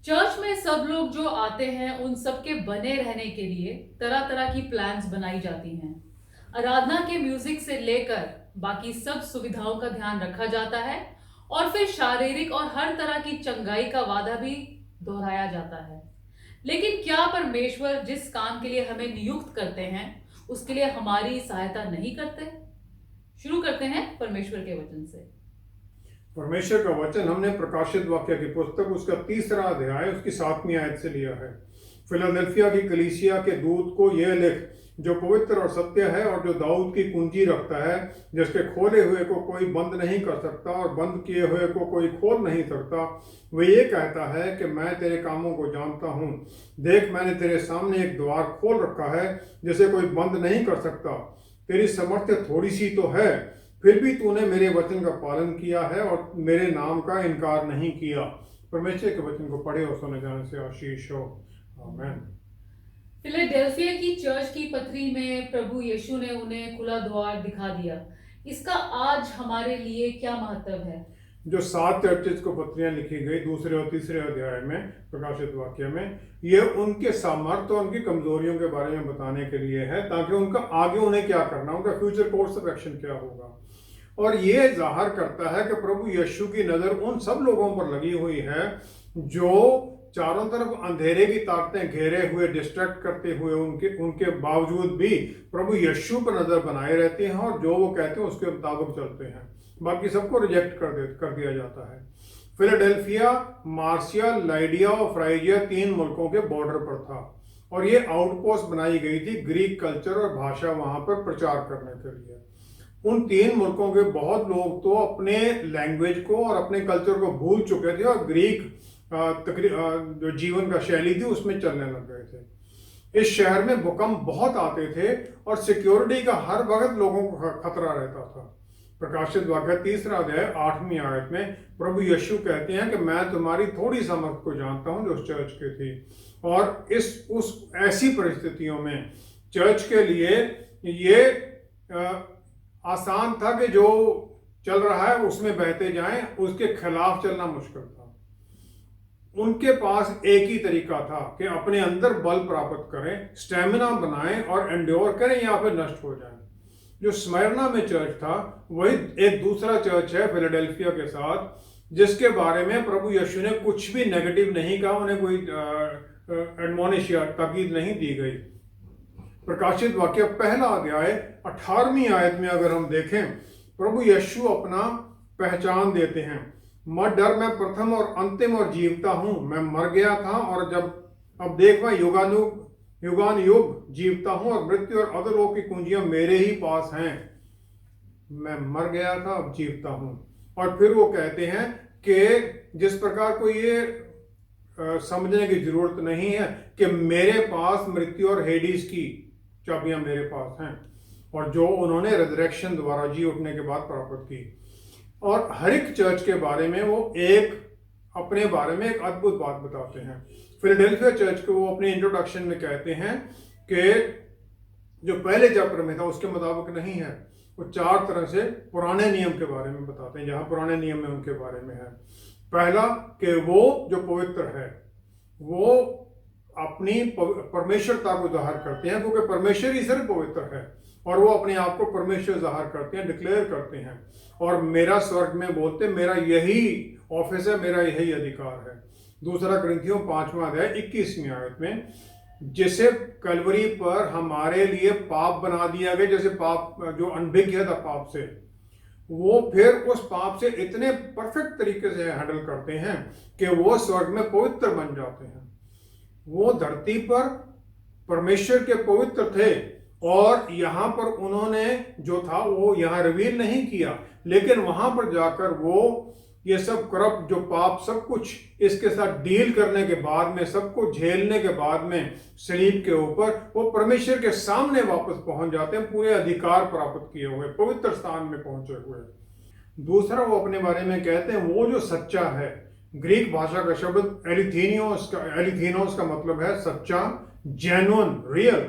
Church में सब लोग जो आते हैं उन सब के बने रहने के लिए तरह तरह की प्लान्स बनाई जाती हैं। आराधना के म्यूजिक से लेकर बाकी सब सुविधाओं का ध्यान रखा जाता है और फिर शारीरिक और हर तरह की चंगाई का वादा भी दोहराया जाता है। लेकिन क्या परमेश्वर जिस काम के लिए हमें नियुक्त करते हैं उसके लिए हमारी सहायता नहीं करते? शुरू करते हैं परमेश्वर के वचन से। परमेश्वर का वचन हमने प्रकाशित वाक्य की पुस्तक उसका 3रा अध्याय उसकी 7वीं आयत से लिया है। फिलाडेल्फिया की कलीसिया के दूत को यह लिख, जो पवित्र और सत्य है और जो दाऊद की कुंजी रखता है, जिसके खोले हुए को कोई बंद नहीं कर सकता और बंद किए हुए को कोई खोल नहीं सकता, वह ये कहता है कि मैं तेरे कामों को जानता हूँ। देख, मैंने तेरे सामने एक द्वार खोल रखा है जिसे कोई बंद नहीं कर सकता। तेरी सामर्थ्य थोड़ी सी तो है, फिर भी तूने मेरे वचन का पालन किया है और मेरे नाम का इनकार नहीं किया। परमेश्वर के वचन को पढ़े और सुने जाने से आशीष हो। आमीन। फिलाडेल्फिया की चर्च की पत्री में प्रभु यीशु ने उन्हें खुला द्वार दिखा दिया। इसका आज हमारे लिए क्या महत्व है? जो 7 चर्चेस को पत्रियां लिखी गई 2 और 3 अध्याय में प्रकाशित वाक्य में, यह उनके सामर्थ्य और उनकी कमजोरियों के बारे में बताने के लिए है, ताकि उनका आगे उन्हें क्या करना, उनका फ्यूचर कोर्स ऑफ एक्शन क्या होगा। और ये जाहिर करता है कि प्रभु यीशु की नज़र उन सब लोगों पर लगी हुई है जो चारों तरफ अंधेरे की ताकतें घेरे हुए, डिस्ट्रैक्ट करते हुए उनके बावजूद भी प्रभु यीशु पर नज़र बनाए रहते हैं और जो वो कहते हैं उसके मुताबिक चलते हैं। बाकी सबको रिजेक्ट कर दिया जाता है। फिलाडेल्फिया, मार्सिया, लाइडिया और फ्राइजिया 3 मुल्कों के बॉर्डर पर था और ये आउटपोस्ट बनाई गई थी ग्रीक कल्चर और भाषा वहां पर प्रचार करने के लिए। उन 3 मुल्कों के बहुत लोग तो अपने लैंग्वेज को और अपने कल्चर को भूल चुके थे और ग्रीक जो जीवन का शैली थी उसमें चलने लग गए थे। इस शहर में भूकंप बहुत आते थे और सिक्योरिटी का हर वक्त लोगों को खतरा रहता था। प्रकाशित वाक्य 3रा अध्याय 8वीं आयत में प्रभु यीशु कहते हैं कि मैं तुम्हारी थोड़ी सामर्थ को जानता हूं जो उस चर्च की थी। और उस ऐसी परिस्थितियों में चर्च के लिए ये आसान था कि जो चल रहा है उसमें बहते जाएं, उसके खिलाफ चलना मुश्किल था। उनके पास एक ही तरीका था कि अपने अंदर बल प्राप्त करें, स्टेमिना बनाएं और एंड्योर करें या फिर नष्ट हो जाएं। जो स्मरना में चर्च था वही एक दूसरा चर्च है फिलाडेल्फिया के साथ, जिसके बारे में प्रभु यीशु ने कुछ भी नेगेटिव नहीं कहा, उन्हें कोई एडमोनिश या ताकीद नहीं दी गई। प्रकाशित वाक्य 1 अध्याय 18वीं आयत में अगर हम देखें, प्रभु यीशु अपना पहचान देते हैं। मत डर, मैं प्रथम और अंतिम और जीवता हूं। मैं मर गया था और अब देख मैं युगान युग जीवता हूं और मृत्यु और अधोलोक की कुंजियां मेरे ही पास हैं। मैं मर गया था, अब जीवता हूं। और फिर वो कहते हैं कि जिस प्रकार को ये समझने की जरूरत नहीं है कि मेरे पास मृत्यु और हेडीज की चाबियां मेरे पास हैं, और जो उन्होंने रिजरेक्शन द्वारा जी उठने के बाद प्राप्त की। और हर एक चर्च के बारे में वो अपने बारे में एक अद्भुत बात बताते हैं। फिलाडेल्फिया चर्च को वो अपने इंट्रोडक्शन में कहते हैं कि जो पहले चैप्टर में था उसके मुताबिक नहीं है। वो 4 तरह से पुराने नियम के बारे में बताते हैं, जहां पुराने नियम में उनके बारे में है। पहला कि वो जो पवित्र है वो अपनी परमेश्वरता को जाहिर करते हैं, क्योंकि परमेश्वर ही सिर्फ पवित्र है और वो अपने आप को परमेश्वर जाहिर करते हैं, डिक्लेयर करते हैं। और मेरा स्वर्ग में बोलते मेरा यही ऑफिस है, मेरा यही अधिकार है। 2 कुरिन्थियों 5वां अध्याय 21वीं आयत में, जिसे कलवरी पर हमारे लिए पाप बना दिया गया, जैसे पाप जो अनभिज्ञ था पाप से, वो फिर उस पाप से इतने परफेक्ट तरीके से हैंडल करते हैं कि वो स्वर्ग में पवित्र बन जाते हैं। वो धरती पर परमेश्वर के पवित्र थे और यहां पर उन्होंने जो था वो यहां रिवील नहीं किया, लेकिन वहां पर जाकर वो ये सब करप्ट जो पाप सब कुछ इसके साथ डील करने के बाद में, सबको झेलने के बाद में सलीब के ऊपर वो परमेश्वर के सामने वापस पहुंच जाते हैं, पूरे अधिकार प्राप्त किए हुए, पवित्र स्थान में पहुंचे हुए। दूसरा वो अपने बारे में कहते हैं वो जो सच्चा है। ग्रीक भाषा का शब्द एलिथीनोस का मतलब है सच्चा, जेन्युइन, रियल।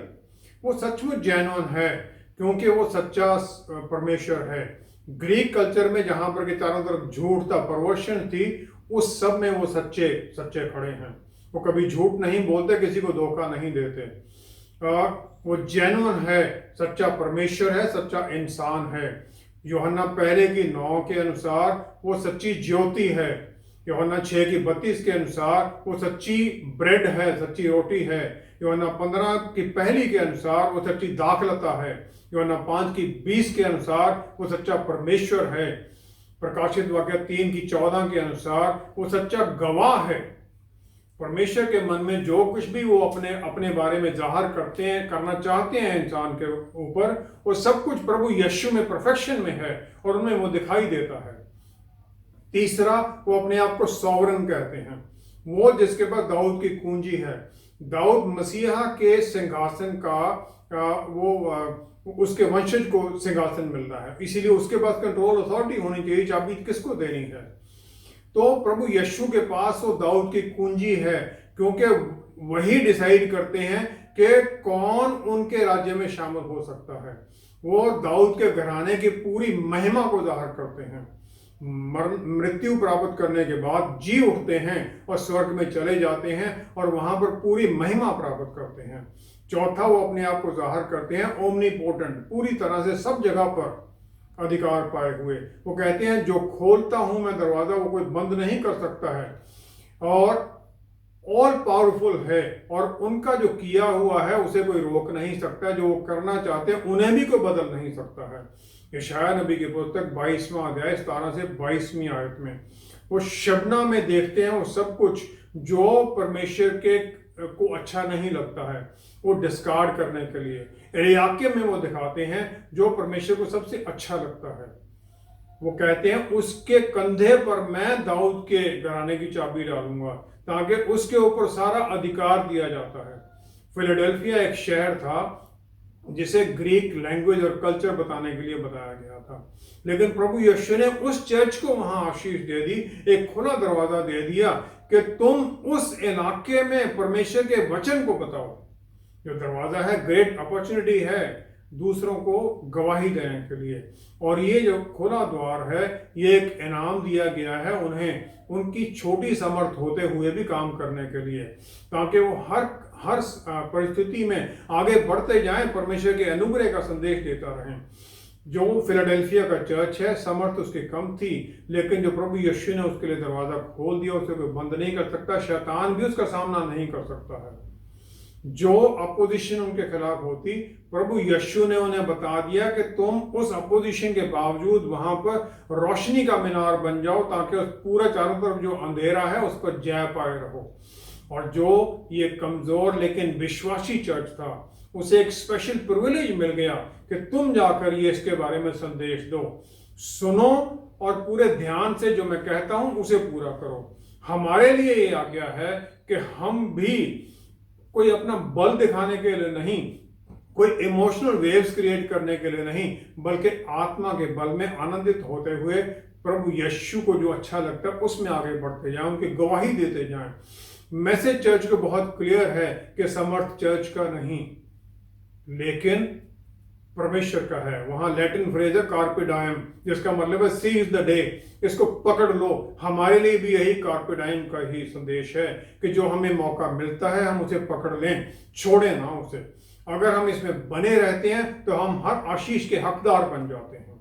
वो सचमुच जेन्युइन है क्योंकि वो सच्चा परमेश्वर है। ग्रीक कल्चर में जहां पर के चारों तरफ झूठ था, परवर्शन थी, उस सब में वो सच्चे खड़े हैं। वो कभी झूठ नहीं बोलते, किसी को धोखा नहीं देते। वो जेन्युइन है, सच्चा परमेश्वर है, सच्चा इंसान है। यूहन्ना पहले की 9 के अनुसार वो सच्ची ज्योति है। यूहन्ना 6:32 के अनुसार वो सच्ची ब्रेड है, सच्ची रोटी है। यूहन्ना 15:1 के अनुसार वो सच्ची दाखलता है। यूहन्ना 5:20 के अनुसार वो सच्चा परमेश्वर है। प्रकाशित वाक्य 3:14 के अनुसार वो सच्चा गवाह है। परमेश्वर के मन में जो कुछ भी वो अपने अपने बारे में जाहिर करते हैं, करना चाहते हैं इंसान के ऊपर, वो सब कुछ प्रभु यीशु में परफेक्शन में है और उनमें वो दिखाई देता है। तीसरा, वो अपने आप को सॉवरन कहते हैं, वो जिसके पास दाऊद की कुंजी है। दाऊद मसीहा के सिंहासन वो उसके वंशज को सिंहासन मिल रहा है, इसीलिए उसके पास कंट्रोल अथॉरिटी होनी चाहिए। चाबी किसको देनी है? तो प्रभु यीशु के पास वो दाऊद की कुंजी है, क्योंकि वही डिसाइड करते हैं कि कौन उनके राज्य में शामिल हो सकता है। वो दाऊद के घराने की पूरी महिमा को जाहिर करते हैं। मृत्यु प्राप्त करने के बाद जी उठते हैं और स्वर्ग में चले जाते हैं और वहां पर पूरी महिमा प्राप्त करते हैं। चौथा, वो अपने आप को जाहिर करते हैं ओमनीपोटेंट, पूरी तरह से सब जगह पर अधिकार पाए हुए। वो कहते हैं जो खोलता हूं मैं दरवाजा, वो कोई बंद नहीं कर सकता है, और ऑल पावरफुल है, और उनका जो किया हुआ है उसे कोई रोक नहीं सकता। जो वो करना चाहते हैं उन्हें भी कोई बदल नहीं सकता है। यशायाह नबी की पुस्तक 22वां अध्याय 17 से 22वीं आयत में वो शबना में देखते हैं वो सब कुछ जो परमेश्वर के को अच्छा नहीं लगता है, वो डिस्कार्ड करने के लिए। एलियाकीम में वो दिखाते हैं जो परमेश्वर को सबसे अच्छा लगता है। वो कहते हैं उसके कंधे पर मैं दाऊद के घराने की चाबी डालूंगा, ताकि उसके ऊपर सारा अधिकार दिया जाता है। फिलाडेल्फिया एक शहर था जिसे ग्रीक लैंग्वेज और कल्चर बताने के लिए बताया गया था, लेकिन प्रभु यीशु ने उस चर्च को वहां आशीष दे दी, एक खुला दरवाजा दे दिया कि तुम उस इलाके में परमेश्वर के वचन को बताओ। जो दरवाजा है, ग्रेट अपॉर्चुनिटी है दूसरों को गवाही देने के लिए। और ये जो खुला द्वार है, ये एक इनाम दिया गया है उन्हें, उनकी छोटी समर्थ होते हुए भी काम करने के लिए, ताकि वो हर परिस्थिति में आगे बढ़ते जाएं, परमेश्वर के अनुग्रह का संदेश देता रहें। जो फिलाडेल्फिया का चर्च है, समर्थ उसकी कम थी, लेकिन जो प्रभु यीशु ने उसके लिए दरवाजा खोल दिया, उसे कोई बंद नहीं कर सकता, शैतान भी उसका सामना नहीं कर सकता है। जो अपोजिशन उनके खिलाफ होती, प्रभु यीशु ने उन्हें बता दिया कि तुम उस अपोजिशन के बावजूद वहां पर रोशनी का मीनार बन जाओ, ताकि उस पूरा चारों तरफ जो अंधेरा है उस पर जय पाए रहो। और जो ये कमजोर लेकिन विश्वासी चर्च था, उसे एक स्पेशल प्रिविलेज मिल गया कि तुम जाकर ये इसके बारे में संदेश दो, सुनो और पूरे ध्यान से जो मैं कहता हूं उसे पूरा करो। हमारे लिए ये आज्ञा है कि हम भी कोई अपना बल दिखाने के लिए नहीं, कोई इमोशनल वेव्स क्रिएट करने के लिए नहीं, बल्कि आत्मा के बल में आनंदित होते हुए प्रभु यीशु को जो अच्छा लगता है उसमें आगे बढ़ते जाएं, उनकी गवाही देते जाएं। मैसेज चर्च को बहुत क्लियर है कि समर्थ चर्च का नहीं, लेकिन परमेश्वर का है। वहां लैटिन फ्रेज है कार्पे डायम, जिसका मतलब है सीज द डे, इसको पकड़ लो। हमारे लिए भी यही कार्पे डायम का ही संदेश है कि जो हमें मौका मिलता है हम उसे पकड़ लें, छोड़े ना उसे। अगर हम इसमें बने रहते हैं तो हम हर आशीष के हकदार बन जाते हैं।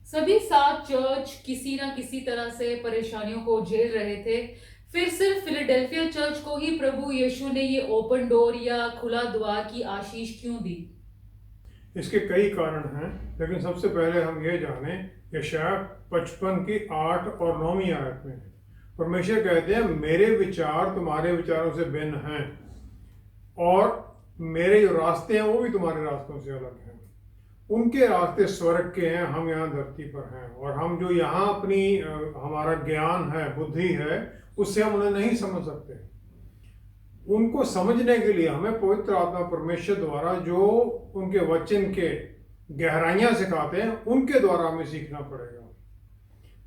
सभी 7 चर्च किसी ना किसी तरह से परेशानियों को झेल रहे थे। फिर सिर्फ फिलाडेल्फिया चर्च को ही प्रभु यीशु ने ये ओपन डोर या खुला द्वार की आशीष क्यों दी? इसके कई कारण हैं, लेकिन सबसे पहले हम ये जानें, यशायाह 55 की 8 और 9वीं आयत में परमेश्वर कहते हैं मेरे विचार तुम्हारे विचारों से भिन्न हैं, और मेरे जो रास्ते हैं वो भी तुम्हारे रास्तों से अलग हैं। उनके रास्ते स्वर्ग के हैं, हम यहाँ धरती पर हैं, और हम जो यहाँ अपनी हमारा ज्ञान है, बुद्धि है, उससे हम उन्हें नहीं समझ सकते। उनको समझने के लिए हमें पवित्र आत्मा परमेश्वर द्वारा जो उनके वचन के गहराइयां सिखाते हैं, उनके द्वारा हमें सीखना पड़ेगा।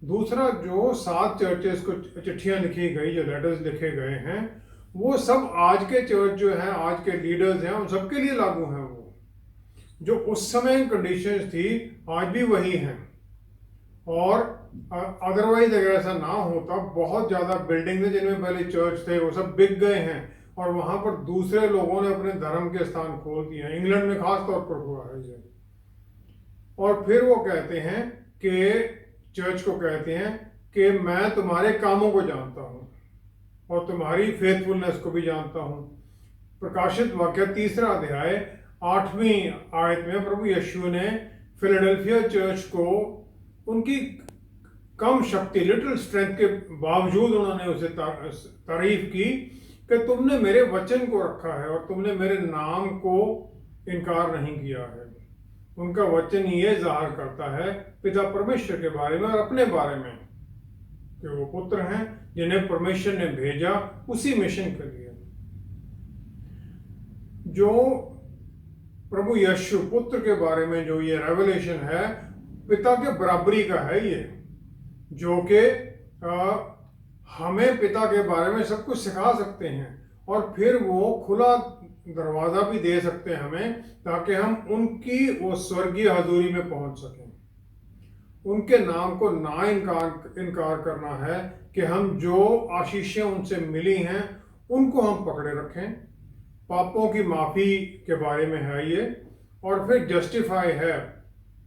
दूसरा, जो 7 चर्चेस को चिट्ठियां लिखी गई, जो लेटर्स लिखे गए हैं, वो सब आज के चर्च जो है, आज के लीडर्स हैं, उन सबके लिए लागू हैं। वो जो उस समय कंडीशंस थी आज भी वही हैं, और अदरवाइज अगर ऐसा ना होता, बहुत ज़्यादा बिल्डिंग थे जिनमें पहले चर्च थे वो सब बिक गए हैं और वहाँ पर दूसरे लोगों ने अपने धर्म के स्थान खोल दिए हैं। इंग्लैंड में खास तौर पर हुआ है ये। और फिर वो कहते हैं कि चर्च को कहते हैं कि मैं तुम्हारे कामों को जानता हूँ और तुम्हारी फेथफुलनेस को भी जानता हूँ। प्रकाशित वाक्य 3 अध्याय 8वीं आयत में प्रभु यीशु ने फिलाडेल्फिया चर्च को उनकी कम शक्ति, लिटिल स्ट्रेंथ के बावजूद उन्होंने उसे तारीफ की कि तुमने मेरे वचन को रखा है और तुमने मेरे नाम को इनकार नहीं किया है। उनका वचन ये जाहिर करता है पिता परमेश्वर के बारे में और अपने बारे में कि वो पुत्र हैं जिन्हें परमेश्वर ने भेजा उसी मिशन के लिए। जो प्रभु यीशु पुत्र के बारे में जो ये रेवलेशन है, पिता के बराबरी का है ये, जो कि हमें पिता के बारे में सब कुछ सिखा सकते हैं और फिर वो खुला दरवाज़ा भी दे सकते हैं हमें, ताकि हम उनकी वो स्वर्गीय हजूरी में पहुंच सकें। उनके नाम को ना इनकार करना है कि हम जो आशीषें उनसे मिली हैं उनको हम पकड़े रखें। पापों की माफ़ी के बारे में है ये, और फिर जस्टिफाई है,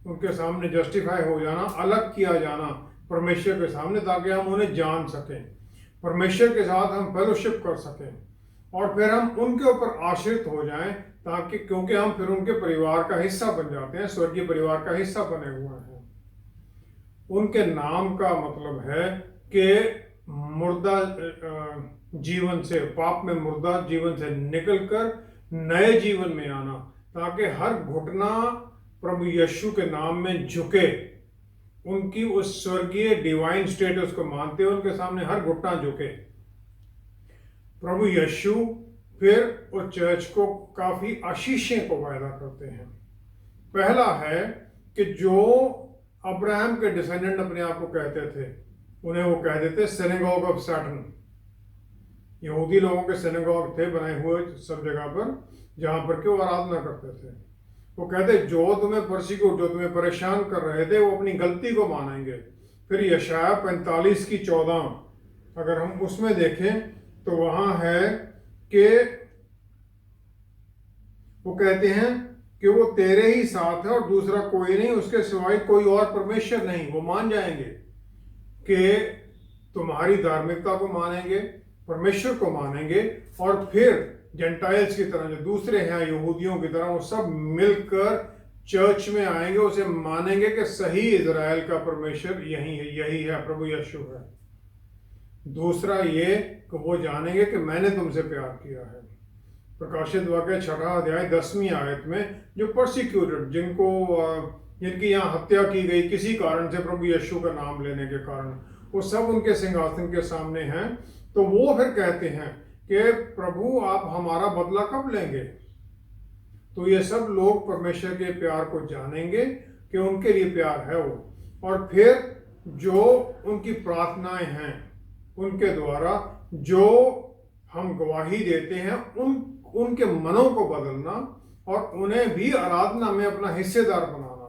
उनके सामने जस्टिफाई हो जाना, अलग किया जाना परमेश्वर के सामने, ताकि हम उन्हें जान सकें, परमेश्वर के साथ हम फेलोशिप कर सकें और फिर हम उनके ऊपर आश्रित हो जाएं, ताकि क्योंकि हम फिर उनके परिवार का हिस्सा बन जाते हैं, स्वर्गीय परिवार का हिस्सा बने हुए हैं। उनके नाम का मतलब है कि मुर्दा जीवन से, पाप में मुर्दा जीवन से निकलकर नए जीवन में आना, ताकि हर घुटना प्रभु यीशु के नाम में झुके, उनकी उस स्वर्गीय डिवाइन स्टेटस को मानते हुए उनके सामने हर घुटना झुके। प्रभु यीशु फिर उस चर्च को काफी आशीषें को वायदा करते हैं। पहला है कि जो अब्राहम के डिसेंडेंट अपने आप को कहते थे, उन्हें वो कह देते सिनेगॉग ऑफ सैटन। यहूदी लोगों के सिनेगॉग थे बनाए हुए सब जगह पर, जहां पर के वो आराधना करते थे। वो कहते जो तुम्हें परसिक्यूट, जो तुम्हें परेशान कर रहे थे, वो अपनी गलती को मानेंगे। फिर यशाया 45:14 अगर हम उसमें देखें तो वहां है कि वो कहते हैं कि वो तेरे ही साथ है और दूसरा कोई नहीं, उसके सिवाय कोई और परमेश्वर नहीं। वो मान जाएंगे कि तुम्हारी धार्मिकता को मानेंगे, परमेश्वर को मानेंगे, और फिर जेंटाइल्स की तरह जो दूसरे हैं यहूदियों की तरह वो सब मिलकर चर्च में आएंगे, उसे मानेंगे कि सही इजराइल का परमेश्वर यही है, प्रभु यीशु है। दूसरा ये कि वो जानेंगे कि मैंने तुमसे प्यार किया है। प्रकाशित वाक्य 6 अध्याय 10वीं आयत में जो परसिक्यूटेड, जिनकी यहाँ हत्या की गई किसी कारण से प्रभु यीशु का नाम लेने के कारण, वो सब उनके सिंहासन के सामने हैं। तो वो फिर कहते हैं कि प्रभु आप हमारा बदला कब लेंगे? तो ये सब लोग परमेश्वर के प्यार को जानेंगे कि उनके लिए प्यार है वो, और फिर जो उनकी प्रार्थनाएं हैं उनके द्वारा जो हम गवाही देते हैं, उनके मनों को बदलना और उन्हें भी आराधना में अपना हिस्सेदार बनाना,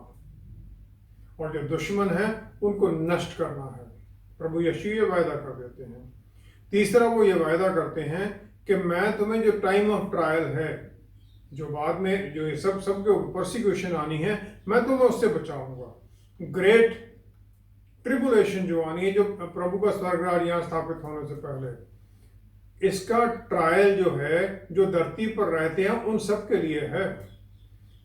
और जो दुश्मन है उनको नष्ट करना है। प्रभु यीशु ये वायदा कर देते हैं। तीसरा वो ये वायदा करते हैं कि मैं तुम्हें जो टाइम ऑफ ट्रायल है, जो बाद में जो ये सबके परसिक्यूशन आनी है, मैं तुम्हें उससे बचाऊंगा। ग्रेट ट्रिबुलेशन जो आनी है, जो प्रभु का स्वर्गराज यहाँ स्थापित होने से पहले, इसका ट्रायल जो है, जो धरती पर रहते हैं उन सब के लिए है।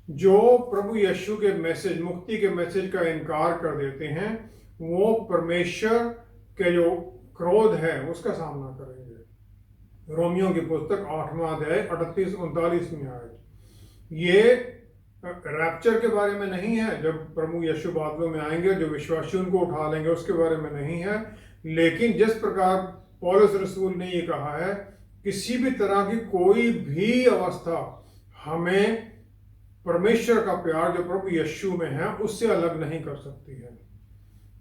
जो प्रभु यीशु के मैसेज, मुक्ति के मैसेज का इनकार कर देते हैं, वो परमेश्वर के जो क्रोध है उसका सामना करेंगे। रोमियो की पुस्तक 8वां अध्याय 38-39 में आए। ये रैप्चर के बारे में नहीं है, जब प्रभु यीशु बादलों में आएंगे जो विश्वासी उनको उठा लेंगे, उसके बारे में नहीं है। लेकिन जिस प्रकार पौलुस रसूल ने ये कहा है, किसी भी तरह की कोई भी अवस्था हमें परमेश्वर का प्यार जो प्रभु यीशु में है उससे अलग नहीं कर सकती है।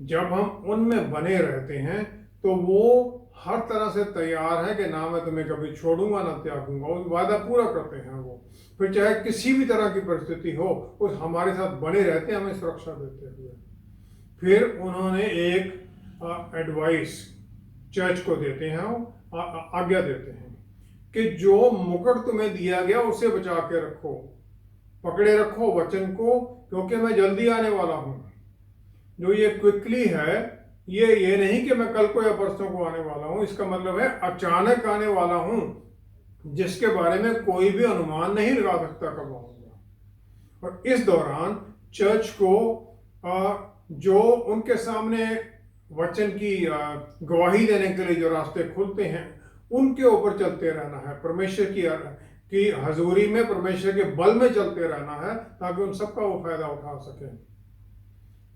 जब हम उनमें बने रहते हैं तो वो हर तरह से तैयार है कि ना मैं तुम्हें कभी छोड़ूंगा ना त्यागूंगा, उस वादा पूरा करते हैं वो। फिर चाहे किसी भी तरह की परिस्थिति हो, उस हमारे साथ बने रहते हैं, हमें सुरक्षा देते हुए। फिर उन्होंने एक एडवाइस चर्च को देते हैं, आज्ञा देते हैं कि जो मुकुट तुम्हें दिया गया उसे बचा के रखो, पकड़े रखो वचन को, क्योंकि मैं जल्दी आने वाला हूं। जो ये क्विकली है, ये नहीं कि मैं कल को या परसों को आने वाला हूं, इसका मतलब है अचानक आने वाला हूं, जिसके बारे में कोई भी अनुमान नहीं लगा सकता कब आऊंगा। और इस दौरान चर्च को जो उनके सामने वचन की गवाही देने के लिए जो रास्ते खुलते हैं, उनके ऊपर चलते रहना है, परमेश्वर की हजूरी में, परमेश्वर के बल में चलते रहना है, ताकि उन सबका वो फायदा उठा सकें।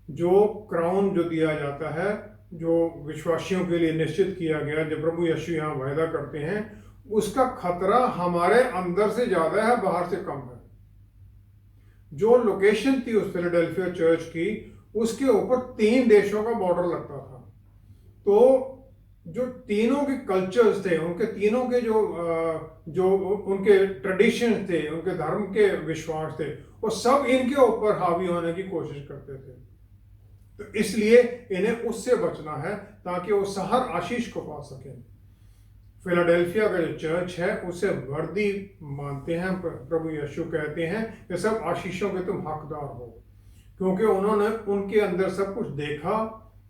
जो क्राउन जो दिया जाता है, जो विश्वासियों के लिए निश्चित किया गया, जो प्रभु यीशु यहाँ वायदा करते हैं, उसका खतरा हमारे अंदर से ज्यादा है, बाहर से कम है। जो लोकेशन थी उस फिलाडेल्फिया चर्च की, उसके ऊपर 3 देशों का बॉर्डर लगता था। तो जो तीनों के कल्चर्स थे, उनके तीनों के जो उनके ट्रेडिशन थे, उनके धर्म के विश्वास थे, वो सब इनके ऊपर हावी होने की कोशिश करते थे। तो इसलिए इन्हें उससे बचना है, ताकि वो हर आशीष को पा सकें। फिलाडेल्फिया का जो चर्च है, उसे वर्दी मानते हैं। प्रभु यीशु कहते हैं कि सब आशीषों के तुम हकदार हो, क्योंकि उन्होंने उनके अंदर सब कुछ देखा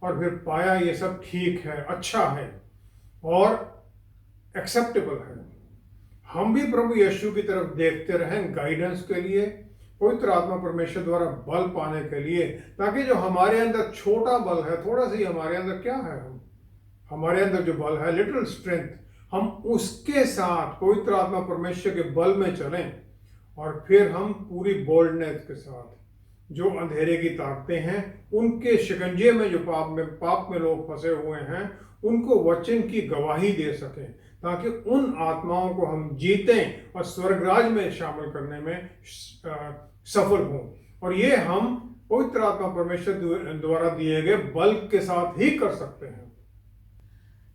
और फिर पाया ये सब ठीक है, अच्छा है और एक्सेप्टेबल है। हम भी प्रभु यीशु की तरफ देखते रहें गाइडेंस के लिए, पवित्र आत्मा परमेश्वर द्वारा बल पाने के लिए, ताकि जो हमारे अंदर छोटा बल है, थोड़ा सा ही हमारे अंदर क्या है, हमारे अंदर जो बल है, लिटिल स्ट्रेंथ, हम उसके साथ पवित्र आत्मा परमेश्वर के बल में चलें, और फिर हम पूरी बोल्डनेस के साथ जो अंधेरे की ताकतें हैं, उनके शिकंजे में जो पाप में लोग फंसे हुए हैं, उनको वचन की गवाही दे सकें, ताकि उन आत्माओं को हम जीतें और स्वर्गराज में शामिल करने में सफल हों। और ये हम पवित्र आत्मा परमेश्वर द्वारा दिए गए बल के साथ ही कर सकते हैं।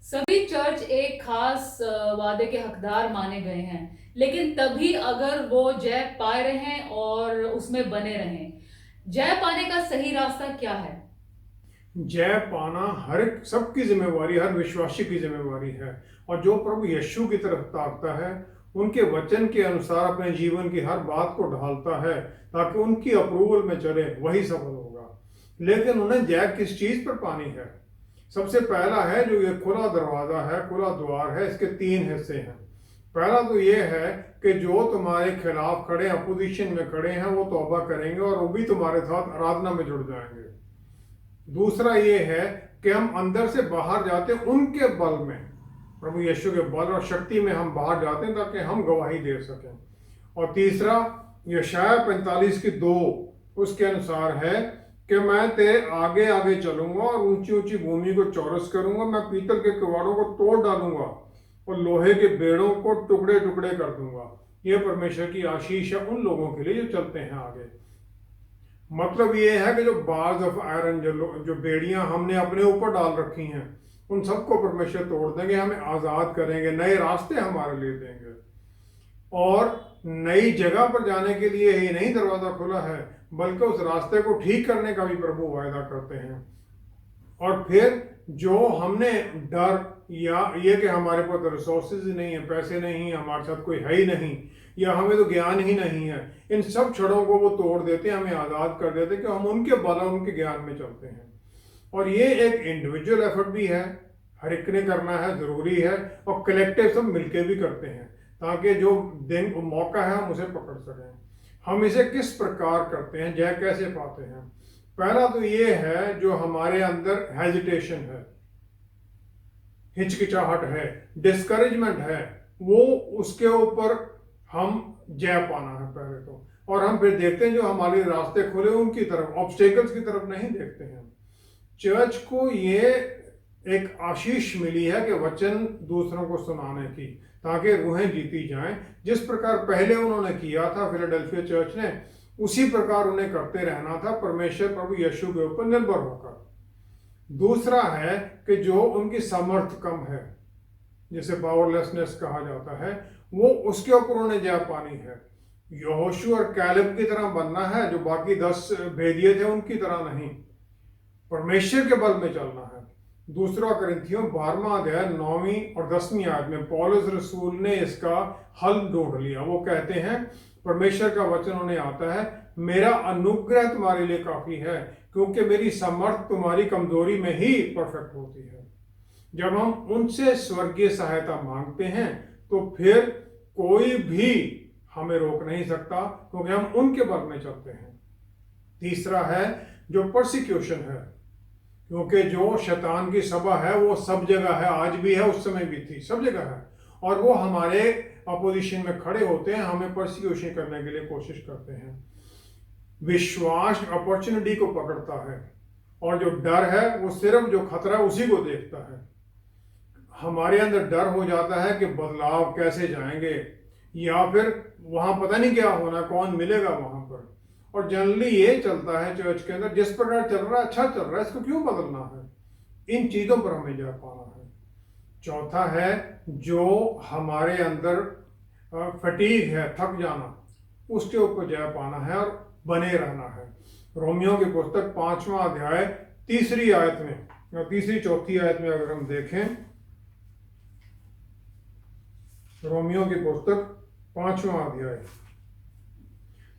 सभी चर्च एक खास वादे के हकदार माने गए हैं, लेकिन तभी अगर वो जय पा रहे हैं और उसमें बने रहें। जय पाने का सही रास्ता क्या है? जय पाना हर एक सबकी जिम्मेवारी, हर विश्वासी की जिम्मेवारी है। और जो प्रभु यीशु की तरफ ताकता है, उनके वचन के अनुसार अपने जीवन की हर बात को ढालता है, ताकि उनकी अप्रूवल में चले, वही सफल होगा। लेकिन उन्हें जय किस चीज पर पानी है? सबसे पहला है जो ये खुला दरवाजा है, खुला द्वार है, इसके 3 हिस्से हैं। पहला तो ये है कि जो तुम्हारे खिलाफ खड़े, अपोजिशन में खड़े हैं, वो तौबा करेंगे और वो भी तुम्हारे साथ आराधना में जुड़ जाएंगे। दूसरा ये है कि हम अंदर से बाहर जाते उनके बल में, प्रभु यीशु के बल और शक्ति में हम बाहर जाते हैं, ताकि हम गवाही दे सकें। और तीसरा यशाया 45:2 उसके अनुसार है कि मैं तेरे आगे आगे चलूंगा और ऊंची ऊंची भूमि को चौरस करूंगा, मैं पीतल के किवाड़ों को तोड़ डालूंगा और लोहे के बेड़ों को टुकड़े टुकड़े कर दूंगा। यह परमेश्वर की आशीष है उन लोगों के लिए जो चलते हैं आगे। मतलब ये है कि जो बार्स ऑफ आयरन, जो बेड़ियां हमने अपने ऊपर डाल रखी हैं, उन सबको परमेश्वर तोड़ देंगे, हमें आजाद करेंगे, नए रास्ते हमारे लिए देंगे। और नई जगह पर जाने के लिए ही नहीं दरवाजा खुला है, बल्कि उस रास्ते को ठीक करने का भी प्रभु वायदा करते हैं। और फिर जो हमने डर या ये कि हमारे पास रिसोर्सेज ही नहीं है, पैसे नहीं है, हमारे साथ कोई है ही नहीं, या हमें तो ज्ञान ही नहीं है, इन सब छड़ों को वो तोड़ देते हैं, हमें आज़ाद कर देते हैं कि हम उनके बल और उनके ज्ञान में चलते हैं। और ये एक इंडिविजुअल एफर्ट भी है, हर एक ने करना है, ज़रूरी है, और कलेक्टिव सब मिलके भी करते हैं, ताकि जो दिन मौका है हम उसे पकड़ सकें। हम इसे किस प्रकार करते हैं, जय कैसे पाते हैं? पहला तो ये है जो हमारे अंदर हेजिटेशन है, हिचकिचाहट है, डिस्करेजमेंट है, वो उसके ऊपर हम जय पाना है पहले तो। और हम फिर देखते हैं जो हमारे रास्ते खुले उनकी तरफ, ऑब्स्टेकल्स की तरफ नहीं देखते हैं। चर्च को ये एक आशीष मिली है कि वचन दूसरों को सुनाने की, ताकि रूहें जीती जाएं। जिस प्रकार पहले उन्होंने किया था फिलाडेल्फिया चर्च ने, उसी प्रकार उन्हें करते रहना था, परमेश्वर प्रभु यीशु के ऊपर निर्भर होकर। दूसरा है कि जो उनकी सामर्थ्य कम है, जिसे पावरलेसनेस कहा जाता है, वो उसके ऊपर उन्हें जय पानी है। यहोशू और कैलेब की तरह बनना है, जो बाकी 10 भेदिए थे उनकी तरह नहीं। परमेश्वर के बल में चलना है। दूसरा कुरिन्थियों 12वां अध्याय 9वीं और 10वीं आयत में पौलुस रसूल ने इसका हल ढूंढ लिया। वो कहते हैं, परमेश्वर का वचन उन्हें आता है, मेरा अनुग्रह तुम्हारे लिए काफी है, क्योंकि मेरी समर्थ तुम्हारी कमजोरी में ही परफेक्ट होती है। जब हम उनसे स्वर्गीय सहायता मांगते हैं तो फिर कोई भी हमें रोक नहीं सकता, क्योंकि हम उनके बल में चलते हैं। तीसरा है जो परसिक्यूशन है, क्योंकि जो शैतान की सभा है वो सब जगह है, आज भी है, उस समय भी थी, सब जगह है, और वो हमारे अपोजिशन में खड़े होते हैं, हमें परसिक्यूशन करने के लिए कोशिश करते हैं। विश्वास अपॉर्चुनिटी को पकड़ता है, और जो डर है वो सिर्फ जो खतरा है उसी को देखता है। हमारे अंदर डर हो जाता है कि बदलाव कैसे जाएंगे, या फिर वहां पता नहीं क्या होना, कौन मिलेगा वहां पर। और जनरली ये चलता है चर्च के अंदर, जिस प्रकार चल रहा है अच्छा चल रहा है, इसको क्यों बदलना है। इन चीजों पर हमें जय पाना है। चौथा है जो हमारे अंदर फटीग है, थक जाना, उसके ऊपर जय पाना है और बने रहना है। रोमियो की पुस्तक 5वां अध्याय 3री आयत में या 3री 4थी आयत में अगर हम देखें, रोमियो की पुस्तक 5वां अध्याय,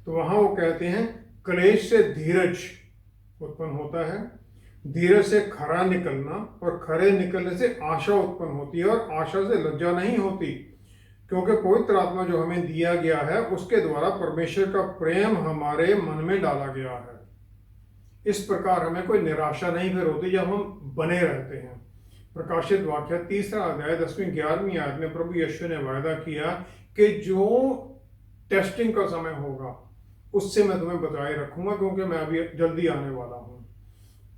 तो वहां वो कहते हैं, क्लेश से धीरज उत्पन्न होता है, धीरज से खरा निकलना, और खरे निकलने से आशा उत्पन्न होती है, और आशा से लज्जा नहीं होती, क्योंकि पवित्र आत्मा जो हमें दिया गया है उसके द्वारा परमेश्वर का प्रेम हमारे मन में डाला गया है। इस प्रकार हमें कोई निराशा नहीं फिर होती जब हम बने रहते हैं। प्रकाशित वाक्य 3रा अध्याय 10वीं 11वीं आयत में प्रभु यीशु ने वायदा किया कि जो टेस्टिंग का समय होगा उससे मैं तुम्हें बचाए रखूंगा, क्योंकि मैं अभी जल्दी आने वाला हूं।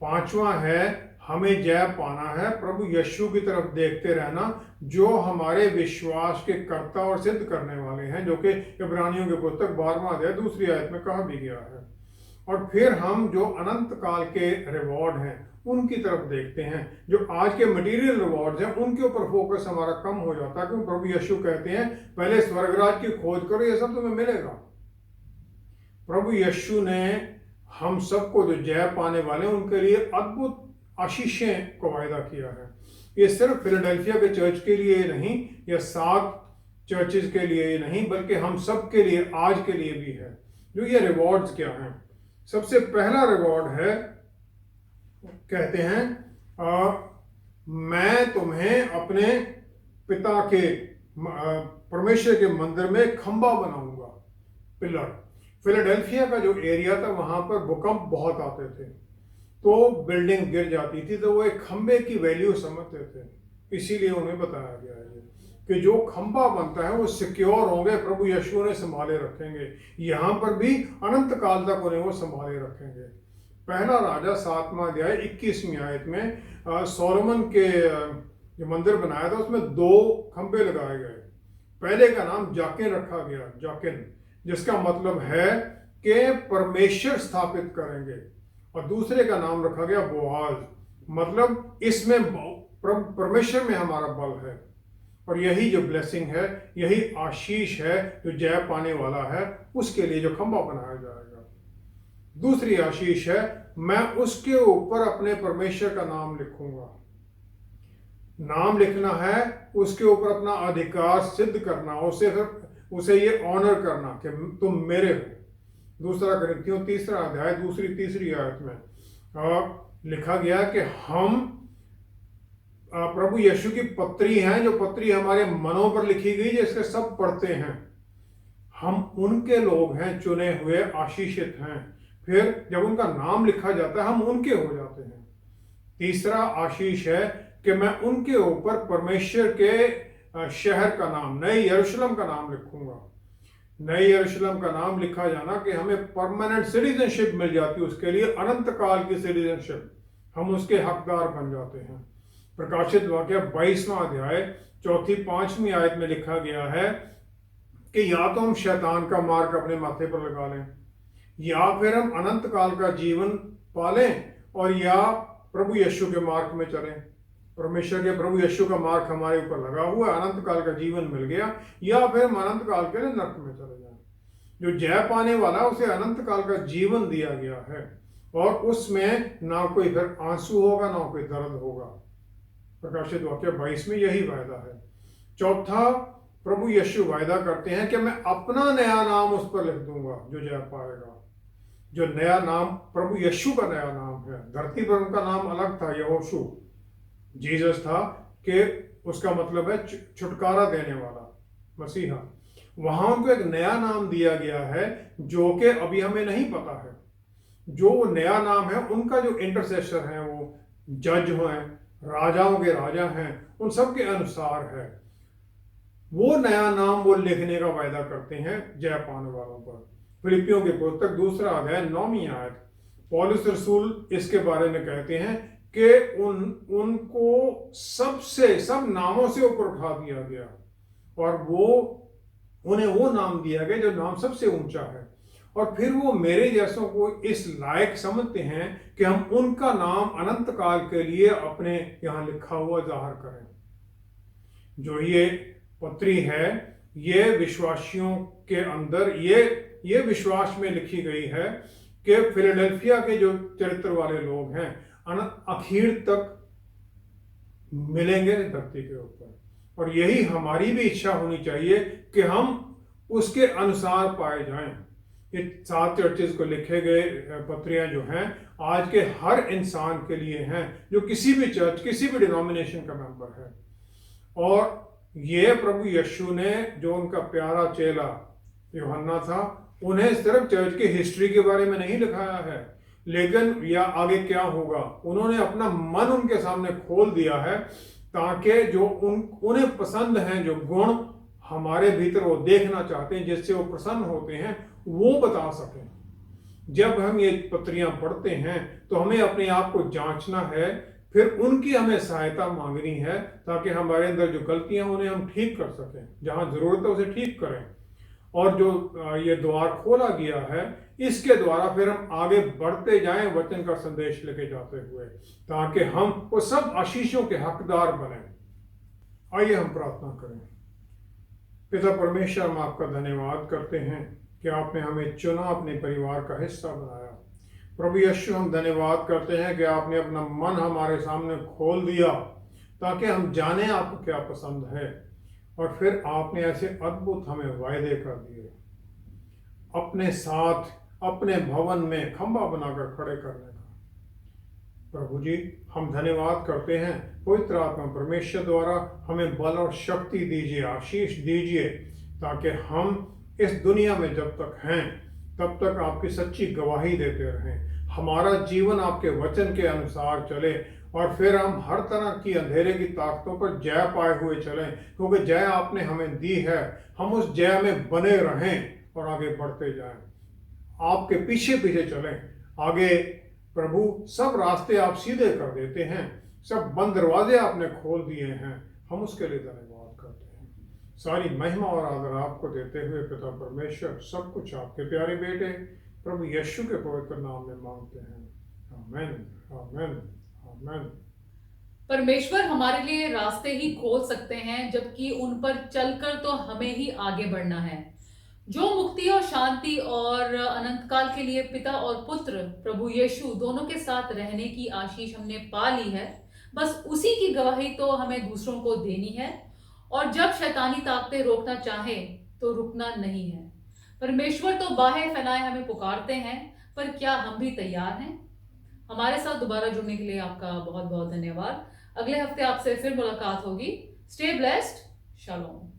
5वां है हमें जय पाना है, प्रभु यीशु की तरफ देखते रहना, जो हमारे विश्वास के कर्ता और सिद्ध करने वाले हैं, जो कि इब्रानियों की पुस्तक 12वां अध्याय 2री आयत में कहा भी गया है। और फिर हम जो अनंत काल के रिवॉर्ड हैं उनकी तरफ देखते हैं। जो आज के मटेरियल रिवॉर्ड्स हैं उनके ऊपर फोकस हमारा कम हो जाता है, क्योंकि प्रभु यीशु कहते हैं पहले स्वर्गराज की खोज करो, ये सब तुम्हें मिलेगा। प्रभु यीशु ने हम सबको जो जय पाने वाले उनके लिए अद्भुत आशीषें को वायदा किया है। ये सिर्फ फिलाडेल्फिया के चर्च के लिए नहीं या 7 चर्चेज के लिए नहीं, बल्कि हम सब के लिए, आज के लिए भी है। जो ये रिवॉर्ड्स क्या हैं? सबसे पहला रिवॉर्ड है, कहते हैं मैं तुम्हें अपने पिता के परमेश्वर के मंदिर में खंबा बनाऊंगा, पिलर। फिलाडेल्फिया का जो एरिया था वहां पर भूकंप बहुत आते थे, तो बिल्डिंग गिर जाती थी, तो वो एक खंबे की वैल्यू समझते थे। इसीलिए उन्हें बताया गया है कि जो खंबा बनता है वो सिक्योर होंगे, प्रभु यीशु ने संभाले रखेंगे। यहाँ पर भी अनंत काल तक उन्हें वो संभाले रखेंगे। पहला राजा 7वां अध्याय 21वीं आयत में सोलोमन के जो मंदिर बनाया था उसमें 2 खंबे लगाए गए। पहले का नाम जाकिन रखा गया, जाकिन, जिसका मतलब है कि परमेश्वर स्थापित करेंगे, और दूसरे का नाम रखा गया बोआज, मतलब इसमें परमेश्वर में हमारा बल है। और यही जो ब्लेसिंग है, यही आशीष है जो जय पाने वाला है उसके लिए जो खंबा बनाया जाएगा। दूसरी आशीष है, मैं उसके ऊपर अपने परमेश्वर का नाम लिखूंगा। नाम लिखना है, उसके ऊपर अपना अधिकार सिद्ध करना, उसे ये ऑनर करना कि तुम मेरे हो। दूसरा कुरिन्थियों 3रा अध्याय 2री 3री आयत में लिखा गया कि हम प्रभु यीशु की पत्री हैं, जो पत्री हमारे मनों पर लिखी गई, जिसके सब पढ़ते हैं। हम उनके लोग हैं, चुने हुए, आशीषित हैं। फिर जब उनका नाम लिखा जाता है हम उनके हो जाते हैं। तीसरा आशीष है कि मैं उनके ऊपर परमेश्वर के शहर का नाम, नए यरूशलेम का नाम लिखूंगा। नए यरूशलेम का नाम लिखा जाना कि हमें परमानेंट सिटीजनशिप मिल जाती है, उसके लिए अनंत काल की सिटीजनशिप, हम उसके हकदार बन जाते हैं। प्रकाशित वाक्य 22वां अध्याय 4, 5वीं आयत में लिखा गया है कि या तो हम शैतान का मार्ग अपने माथे पर लगा लें, या फिर हम अनंत काल का जीवन पालें, और या प्रभु यीशु के मार्ग में चलें। परमेश्वर के प्रभु यीशु का मार्ग हमारे ऊपर लगा हुआ, अनंत काल का जीवन मिल गया, या फिर हम अनंत काल के लिए नरक में चले जाएं। जो जय पाने वाला उसे अनंत काल का जीवन दिया गया है, और उसमें ना कोई फिर आंसू होगा ना कोई दर्द होगा। प्रकाशित वाक्य 22 में यही वायदा है। चौथा, प्रभु यीशु वायदा करते हैं कि मैं अपना नया नाम उस पर लिख दूंगा जो जय पाएगा। जो नया नाम प्रभु यीशु का नया नाम है। धरती पर उनका नाम अलग था, यहोशू, जीसस था, कि उसका मतलब है छुटकारा देने वाला, मसीहा। वहां उनको एक नया नाम दिया गया है जो कि अभी हमें नहीं पता है। जो नया नाम है, उनका जो इंटरसेसर है, वो जज हैं, राजाओं के राजा हैं, उन सब के अनुसार है। वो नया नाम वो लिखने का वायदा करते हैं जय पाने वालों पर। फिलिपियों की पुस्तक 2 अध्याय 9वीं आयत, पौलुस रसूल इसके बारे में कहते हैं कि उनको सब नामों से ऊपर उठा दिया गया और उन्हें वो नाम दिया गया जो नाम सबसे ऊंचा है। और फिर वो मेरे जैसों को इस लायक समझते हैं कि हम उनका नाम अनंत काल के लिए अपने यहाँ लिखा हुआ जाहिर करें। जो ये पत्री है, ये विश्वासियों के अंदर ये विश्वास में लिखी गई है कि फिलाडेल्फिया के जो चरित्र वाले लोग हैं आखिर तक मिलेंगे धरती के ऊपर। और यही हमारी भी इच्छा होनी चाहिए कि हम उसके अनुसार पाए जाएं। ये 7 चर्चेस को लिखे गए पत्रियां जो हैं आज के हर इंसान के लिए हैं जो किसी भी चर्च, किसी भी डिनोमिनेशन का मेंबर है। और ये प्रभु यीशु ने जो उनका प्यारा चेला यूहन्ना था, उन्हें सिर्फ चर्च की हिस्ट्री के बारे में नहीं लिखाया है, लेकिन या आगे क्या होगा, उन्होंने अपना मन उनके सामने खोल दिया है ताकि जो उन्हें पसंद हैं, जो गुण हमारे भीतर वो देखना चाहते हैं, जिससे वो प्रसन्न होते हैं, वो बता सकें। जब हम ये पत्रियां पढ़ते हैं तो हमें अपने आप को जांचना है, फिर उनकी हमें सहायता मांगनी है ताकि हमारे अंदर जो गलतियां उन्हें हम ठीक कर सकें, जहां जरूरत है उसे ठीक करें। और जो ये द्वार खोला गया है, इसके द्वारा फिर हम आगे बढ़ते जाएं वचन का संदेश लेके जाते हुए, ताकि हम वो सब आशीषों के हकदार बने। आइए हम प्रार्थना करें। पिता परमेश्वर, हम आपका धन्यवाद करते हैं कि आपने हमें चुना, अपने परिवार का हिस्सा बनाया। प्रभु यीशु, हम धन्यवाद करते हैं कि आपने अपना मन हमारे सामने खोल दिया ताकि हम जाने आपको क्या पसंद है। और फिर आपने ऐसे अद्भुत हमें वायदे कर दिए, अपने साथ अपने भवन में खंभा बनाकर खड़े करने का। प्रभु जी, हम धन्यवाद करते हैं, पवित्र आत्मा परमेश्वर द्वारा हमें बल और शक्ति दीजिए, आशीष दीजिए, ताकि हम इस दुनिया में जब तक हैं तब तक आपकी सच्ची गवाही देते रहें, हमारा जीवन आपके वचन के अनुसार चले और फिर हम हर तरह की अंधेरे की ताकतों पर जय पाए हुए चलें, क्योंकि जय आपने हमें दी है। हम उस जय में बने रहें और आगे बढ़ते जाएं, आपके पीछे पीछे चलें आगे। प्रभु, सब रास्ते आप सीधे कर देते हैं, सब बंद दरवाजे आपने खोल दिए हैं, हम उसके लिए धन्यवाद करते हैं। सारी महिमा और आदर आपको देते हुए पिता परमेश्वर, सब कुछ आपके प्यारे बेटे प्रभु यीशु के पवित्र नाम में मांगते हैं। आमीन, आमीन, आमीन। परमेश्वर हमारे लिए रास्ते ही खोल सकते हैं, जबकि उन पर चलकर तो हमें ही आगे बढ़ना है। जो मुक्ति और शांति और अनंत काल के लिए पिता और पुत्र प्रभु यीशु दोनों के साथ रहने की आशीष हमने पा ली है, बस उसी की गवाही तो हमें दूसरों को देनी है। और जब शैतानी ताकतें रोकना चाहे तो रुकना नहीं है। परमेश्वर तो बाहें फैलाए हमें पुकारते हैं, पर क्या हम भी तैयार हैं? हमारे साथ दोबारा जुड़ने के लिए आपका बहुत बहुत धन्यवाद। अगले हफ्ते आपसे फिर मुलाकात होगी। Stay blessed. शालोम।